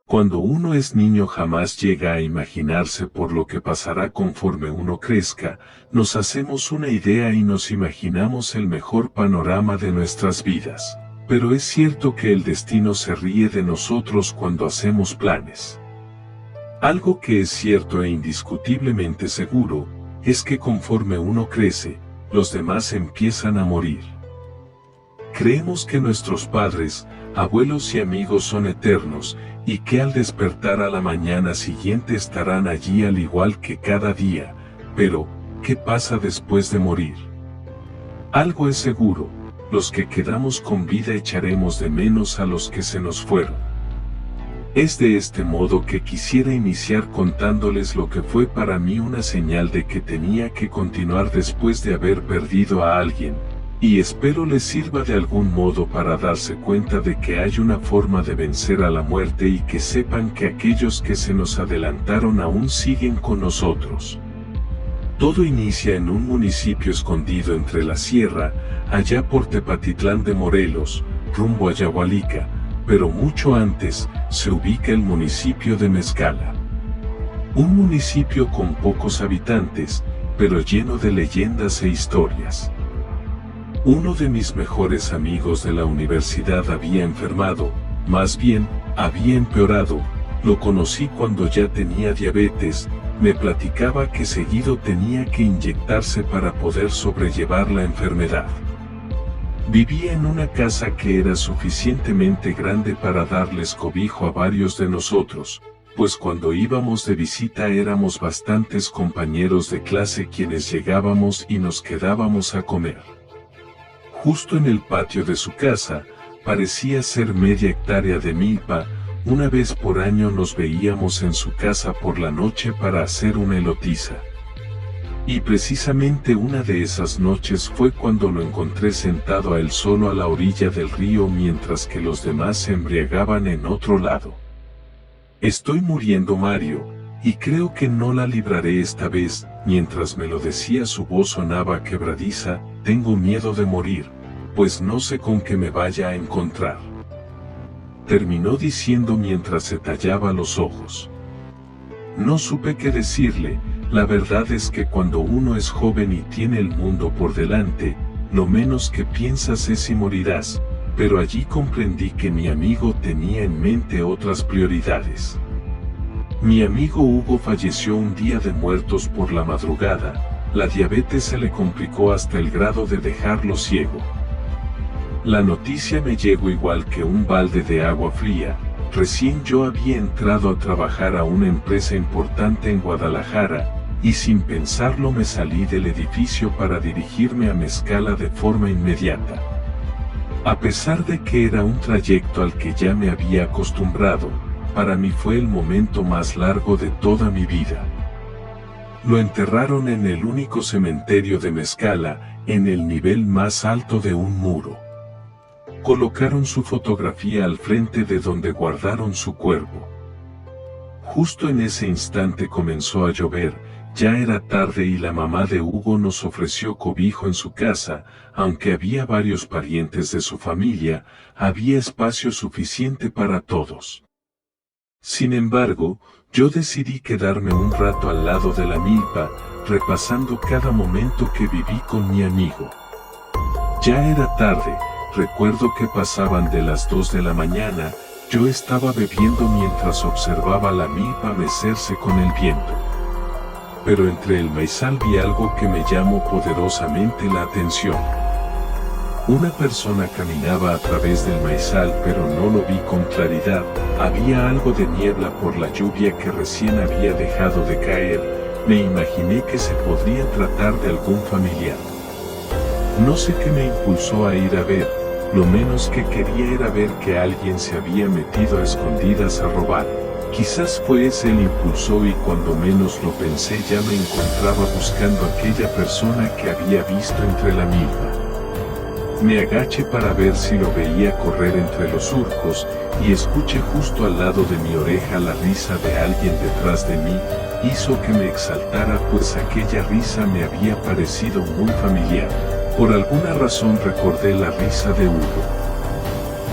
Cuando uno es niño jamás llega a imaginarse por lo que pasará conforme uno crezca, nos hacemos una idea y nos imaginamos el mejor panorama de nuestras vidas. Pero es cierto que el destino se ríe de nosotros cuando hacemos planes. Algo que es cierto e indiscutiblemente seguro, es que conforme uno crece, los demás empiezan a morir. Creemos que nuestros padres, abuelos y amigos son eternos, y que al despertar a la mañana siguiente estarán allí al igual que cada día, pero, ¿qué pasa después de morir? Algo es seguro, los que quedamos con vida echaremos de menos a los que se nos fueron. Es de este modo que quisiera iniciar contándoles lo que fue para mí una señal de que tenía que continuar después de haber perdido a alguien, y espero les sirva de algún modo para darse cuenta de que hay una forma de vencer a la muerte y que sepan que aquellos que se nos adelantaron aún siguen con nosotros. Todo inicia en un municipio escondido entre la sierra, allá por Tepatitlán de Morelos, rumbo a Yahualica, pero mucho antes, se ubica el municipio de Mezcala. Un municipio con pocos habitantes, pero lleno de leyendas e historias. Uno de mis mejores amigos de la universidad había enfermado, más bien, había empeorado, lo conocí cuando ya tenía diabetes, me platicaba que seguido tenía que inyectarse para poder sobrellevar la enfermedad. Vivía en una casa que era suficientemente grande para darles cobijo a varios de nosotros, pues cuando íbamos de visita éramos bastantes compañeros de clase quienes llegábamos y nos quedábamos a comer. Justo en el patio de su casa, parecía ser media hectárea de milpa, una vez por año nos veíamos en su casa por la noche para hacer una elotiza. Y precisamente una de esas noches fue cuando lo encontré sentado a él solo a la orilla del río mientras que los demás se embriagaban en otro lado. Estoy muriendo, Mario, y creo que no la libraré esta vez, mientras me lo decía su voz sonaba quebradiza, tengo miedo de morir, pues no sé con qué me vaya a encontrar. Terminó diciendo mientras se tallaba los ojos. No supe qué decirle, la verdad es que cuando uno es joven y tiene el mundo por delante, lo menos que piensas es si morirás, pero allí comprendí que mi amigo tenía en mente otras prioridades. Mi amigo Hugo falleció un día de muertos por la madrugada, la diabetes se le complicó hasta el grado de dejarlo ciego. La noticia me llegó igual que un balde de agua fría, recién yo había entrado a trabajar a una empresa importante en Guadalajara, y sin pensarlo me salí del edificio para dirigirme a Mezcala de forma inmediata. A pesar de que era un trayecto al que ya me había acostumbrado, para mí fue el momento más largo de toda mi vida. Lo enterraron en el único cementerio de Mezcala, en el nivel más alto de un muro. Colocaron su fotografía al frente de donde guardaron su cuerpo. Justo en ese instante comenzó a llover, ya era tarde y la mamá de Hugo nos ofreció cobijo en su casa, aunque había varios parientes de su familia, había espacio suficiente para todos. Sin embargo, yo decidí quedarme un rato al lado de la milpa, repasando cada momento que viví con mi amigo. Ya era tarde, recuerdo que pasaban de las 2 de la mañana, yo estaba bebiendo mientras observaba la milpa mecerse con el viento. Pero entre el maizal vi algo que me llamó poderosamente la atención. Una persona caminaba a través del maizal pero no lo vi con claridad, había algo de niebla por la lluvia que recién había dejado de caer, me imaginé que se podría tratar de algún familiar. No sé qué me impulsó a ir a ver, lo menos que quería era ver que alguien se había metido a escondidas a robar. Quizás fue ese el impulso y cuando menos lo pensé ya me encontraba buscando a aquella persona que había visto entre la milpa. Me agaché para ver si lo veía correr entre los surcos, y escuché justo al lado de mi oreja la risa de alguien detrás de mí, hizo que me exaltara pues aquella risa me había parecido muy familiar. Por alguna razón recordé la risa de Hugo.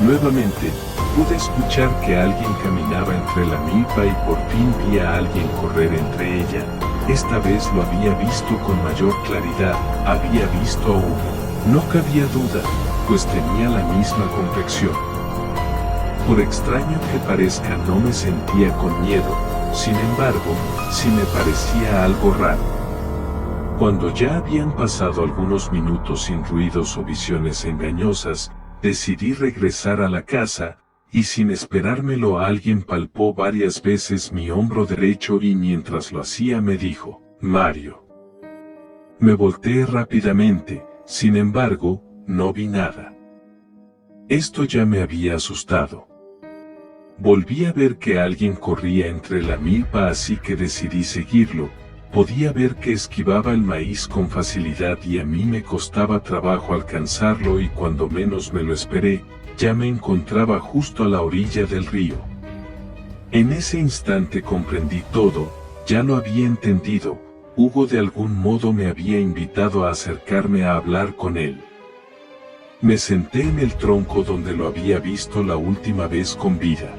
Nuevamente, Pude escuchar que alguien caminaba entre la milpa y por fin vi a alguien correr entre ella. Esta vez lo había visto con mayor claridad, había visto a uno. No cabía duda, pues tenía la misma complexión. Por extraño que parezca, no me sentía con miedo, sin embargo, sí me parecía algo raro. Cuando ya habían pasado algunos minutos sin ruidos o visiones engañosas, decidí regresar a la casa, y sin esperármelo alguien palpó varias veces mi hombro derecho y mientras lo hacía me dijo, Mario. Me volteé rápidamente, sin embargo, no vi nada. Esto ya me había asustado. Volví a ver que alguien corría entre la milpa, así que decidí seguirlo. Podía ver que esquivaba el maíz con facilidad y a mí me costaba trabajo alcanzarlo y cuando menos me lo esperé, ya me encontraba justo a la orilla del río. En ese instante comprendí todo, ya lo había entendido, Hugo de algún modo me había invitado a acercarme a hablar con él. Me senté en el tronco donde lo había visto la última vez con vida.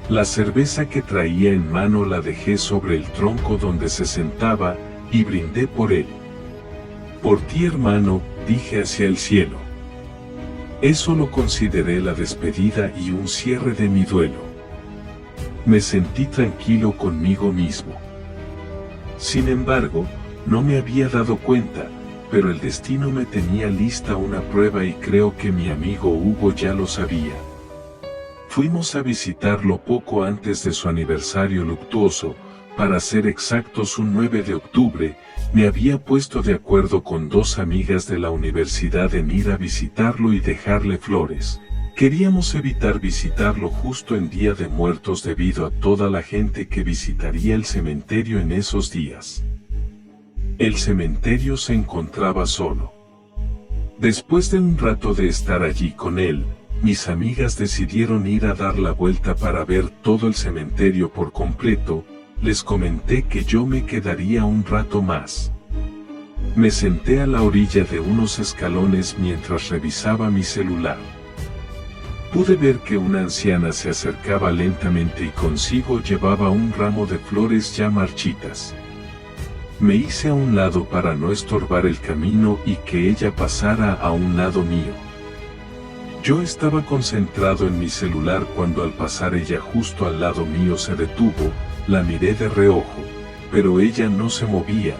La cerveza que traía en mano la dejé sobre el tronco donde se sentaba, y brindé por él. Por ti, hermano, dije hacia el cielo. Eso lo consideré la despedida y un cierre de mi duelo. Me sentí tranquilo conmigo mismo. Sin embargo, no me había dado cuenta, pero el destino me tenía lista una prueba y creo que mi amigo Hugo ya lo sabía. Fuimos a visitarlo poco antes de su aniversario luctuoso, para ser exactos un 9 de octubre, me había puesto de acuerdo con dos amigas de la universidad en ir a visitarlo y dejarle flores. Queríamos evitar visitarlo justo en Día de Muertos debido a toda la gente que visitaría el cementerio en esos días. El cementerio se encontraba solo. Después de un rato de estar allí con él, mis amigas decidieron ir a dar la vuelta para ver todo el cementerio por completo. Les comenté que yo me quedaría un rato más. Me senté a la orilla de unos escalones mientras revisaba mi celular. Pude ver que una anciana se acercaba lentamente y consigo llevaba un ramo de flores ya marchitas. Me hice a un lado para no estorbar el camino y que ella pasara a un lado mío. Yo estaba concentrado en mi celular cuando al pasar ella justo al lado mío se detuvo, la miré de reojo, pero ella no se movía,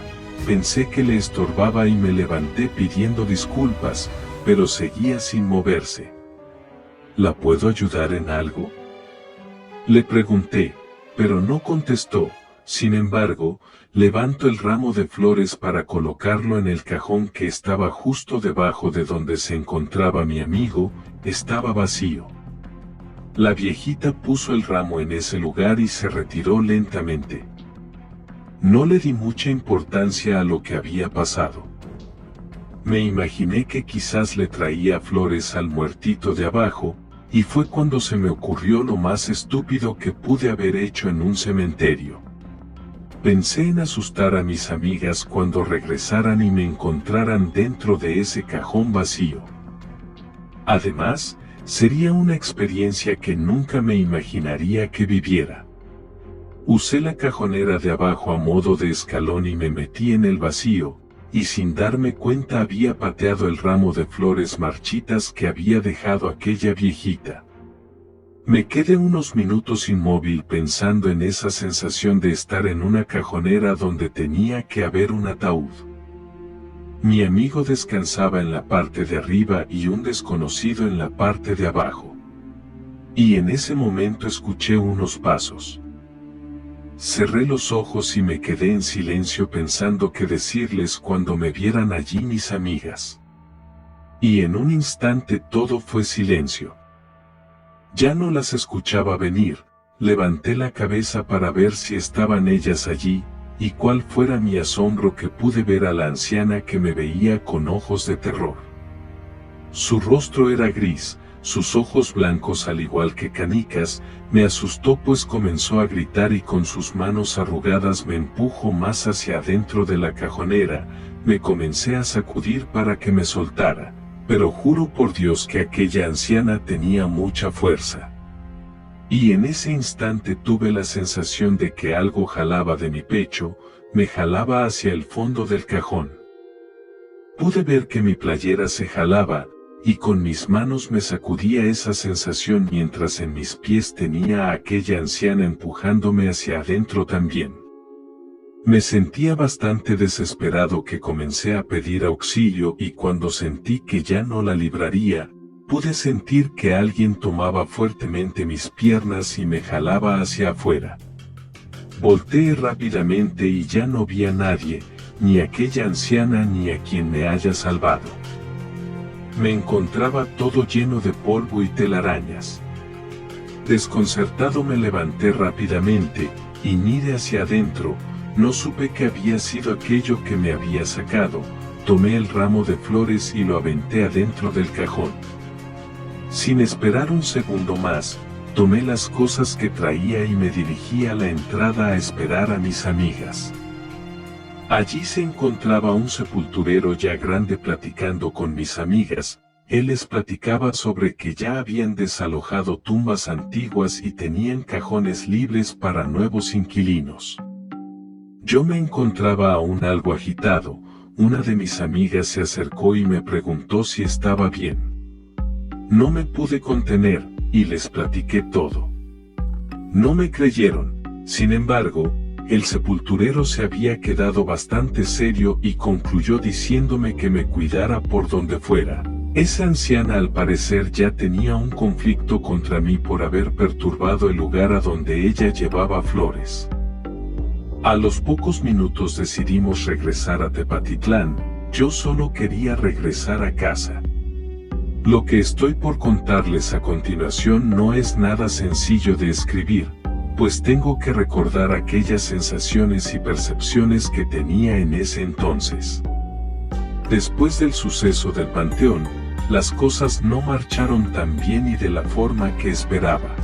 pensé que le estorbaba y me levanté pidiendo disculpas, pero seguía sin moverse. ¿La puedo ayudar en algo?, le pregunté, pero no contestó. Sin embargo, levanto el ramo de flores para colocarlo en el cajón que estaba justo debajo de donde se encontraba mi amigo, estaba vacío. La viejita puso el ramo en ese lugar y se retiró lentamente. No le di mucha importancia a lo que había pasado. Me imaginé que quizás le traía flores al muertito de abajo, y fue cuando se me ocurrió lo más estúpido que pude haber hecho en un cementerio. Pensé en asustar a mis amigas cuando regresaran y me encontraran dentro de ese cajón vacío. Además, sería una experiencia que nunca me imaginaría que viviera. Usé la cajonera de abajo a modo de escalón y me metí en el vacío, y sin darme cuenta había pateado el ramo de flores marchitas que había dejado aquella viejita. Me quedé unos minutos inmóvil pensando en esa sensación de estar en una cajonera donde tenía que haber un ataúd. Mi amigo descansaba en la parte de arriba y un desconocido en la parte de abajo. Y en ese momento escuché unos pasos. Cerré los ojos y me quedé en silencio pensando qué decirles cuando me vieran allí mis amigas. Y en un instante todo fue silencio. Ya no las escuchaba venir, levanté la cabeza para ver si estaban ellas allí, y cuál fuera mi asombro que pude ver a la anciana que me veía con ojos de terror. Su rostro era gris, sus ojos blancos al igual que canicas, me asustó pues comenzó a gritar y con sus manos arrugadas me empujó más hacia adentro de la cajonera, me comencé a sacudir para que me soltara, pero juro por Dios que aquella anciana tenía mucha fuerza. Y en ese instante tuve la sensación de que algo jalaba de mi pecho, me jalaba hacia el fondo del cajón. Pude ver que mi playera se jalaba, y con mis manos me sacudía esa sensación mientras en mis pies tenía a aquella anciana empujándome hacia adentro también. Me sentía bastante desesperado que comencé a pedir auxilio y cuando sentí que ya no la libraría, pude sentir que alguien tomaba fuertemente mis piernas y me jalaba hacia afuera. Volteé rápidamente y ya no vi a nadie, ni a aquella anciana ni a quien me haya salvado. Me encontraba todo lleno de polvo y telarañas. Desconcertado me levanté rápidamente, y miré hacia adentro, no supe qué había sido aquello que me había sacado, tomé el ramo de flores y lo aventé adentro del cajón. Sin esperar un segundo más, tomé las cosas que traía y me dirigí a la entrada a esperar a mis amigas. Allí se encontraba un sepulturero ya grande platicando con mis amigas. Él les platicaba sobre que ya habían desalojado tumbas antiguas y tenían cajones libres para nuevos inquilinos. Yo me encontraba aún algo agitado. Una de mis amigas se acercó y me preguntó si estaba bien. No me pude contener, y les platiqué todo. No me creyeron, sin embargo, el sepulturero se había quedado bastante serio y concluyó diciéndome que me cuidara por donde fuera. Esa anciana al parecer ya tenía un conflicto contra mí por haber perturbado el lugar a donde ella llevaba flores. A los pocos minutos decidimos regresar a Tepatitlán, yo solo quería regresar a casa. Lo que estoy por contarles a continuación no es nada sencillo de escribir, pues tengo que recordar aquellas sensaciones y percepciones que tenía en ese entonces. Después del suceso del Panteón, las cosas no marcharon tan bien y de la forma que esperaba.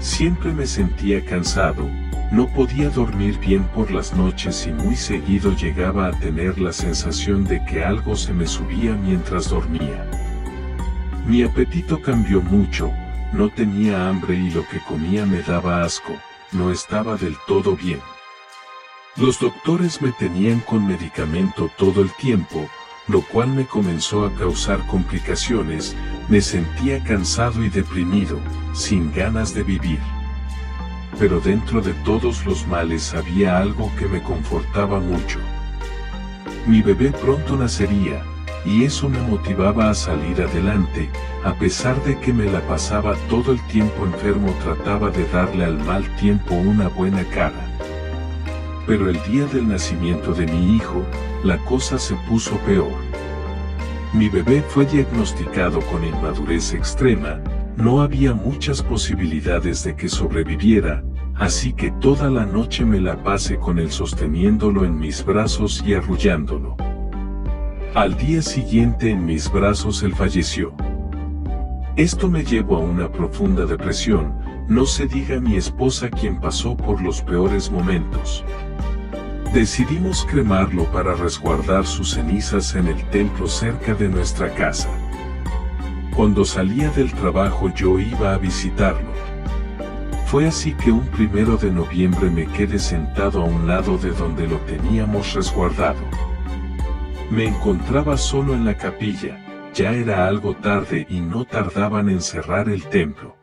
Siempre me sentía cansado, no podía dormir bien por las noches y muy seguido llegaba a tener la sensación de que algo se me subía mientras dormía. Mi apetito cambió mucho, no tenía hambre y lo que comía me daba asco, no estaba del todo bien. Los doctores me tenían con medicamento todo el tiempo, lo cual me comenzó a causar complicaciones, me sentía cansado y deprimido, sin ganas de vivir. Pero dentro de todos los males había algo que me confortaba mucho. Mi bebé pronto nacería, y eso me motivaba a salir adelante, a pesar de que me la pasaba todo el tiempo enfermo, trataba de darle al mal tiempo una buena cara. Pero el día del nacimiento de mi hijo, la cosa se puso peor. Mi bebé fue diagnosticado con inmadurez extrema, no había muchas posibilidades de que sobreviviera, así que toda la noche me la pasé con él sosteniéndolo en mis brazos y arrullándolo. Al día siguiente en mis brazos él falleció. Esto me llevó a una profunda depresión, no se diga mi esposa quien pasó por los peores momentos. Decidimos cremarlo para resguardar sus cenizas en el templo cerca de nuestra casa. Cuando salía del trabajo yo iba a visitarlo. Fue así que un 1 de noviembre me quedé sentado a un lado de donde lo teníamos resguardado. Me encontraba solo en la capilla, ya era algo tarde y no tardaban en cerrar el templo.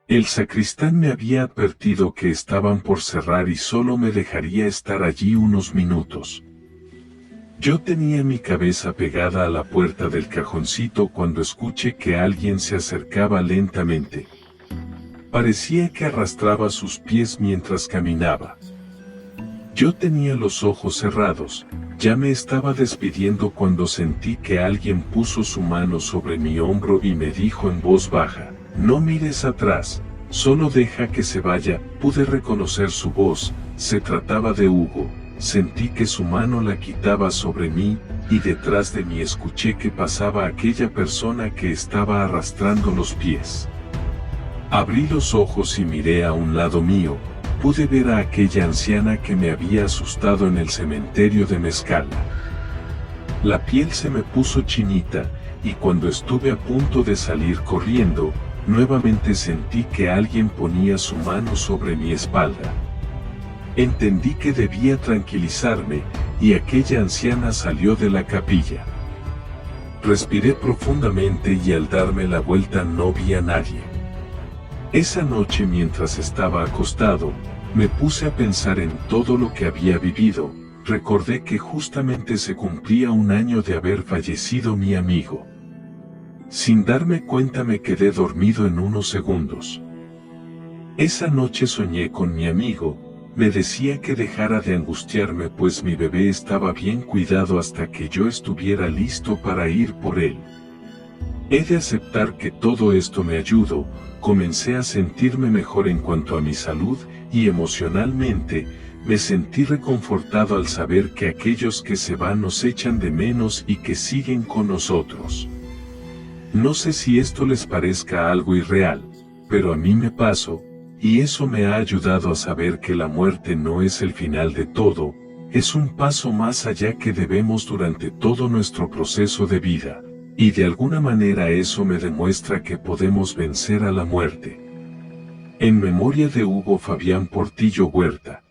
El sacristán me había advertido que estaban por cerrar y solo me dejaría estar allí unos minutos. Yo tenía mi cabeza pegada a la puerta del cajoncito cuando escuché que alguien se acercaba lentamente. Parecía que arrastraba sus pies mientras caminaba. Yo tenía los ojos cerrados, ya me estaba despidiendo cuando sentí que alguien puso su mano sobre mi hombro y me dijo en voz baja, «No mires atrás, solo deja que se vaya». Pude reconocer su voz, se trataba de Hugo, sentí que su mano la quitaba sobre mí, y detrás de mí escuché que pasaba aquella persona que estaba arrastrando los pies. Abrí los ojos y miré a un lado mío, pude ver a aquella anciana que me había asustado en el cementerio de Mezcala. La piel se me puso chinita, y cuando estuve a punto de salir corriendo, nuevamente sentí que alguien ponía su mano sobre mi espalda. Entendí que debía tranquilizarme, y aquella anciana salió de la capilla. Respiré profundamente y al darme la vuelta no vi a nadie. Esa noche mientras estaba acostado, me puse a pensar en todo lo que había vivido. Recordé que justamente se cumplía un año de haber fallecido mi amigo. Sin darme cuenta me quedé dormido en unos segundos. Esa noche soñé con mi amigo, me decía que dejara de angustiarme pues mi bebé estaba bien cuidado hasta que yo estuviera listo para ir por él. He de aceptar que todo esto me ayudó, comencé a sentirme mejor en cuanto a mi salud y emocionalmente, me sentí reconfortado al saber que aquellos que se van nos echan de menos y que siguen con nosotros. No sé si esto les parezca algo irreal, pero a mí me pasó, y eso me ha ayudado a saber que la muerte no es el final de todo, es un paso más allá que debemos durante todo nuestro proceso de vida, y de alguna manera eso me demuestra que podemos vencer a la muerte. En memoria de Hugo Fabián Portillo Huerta.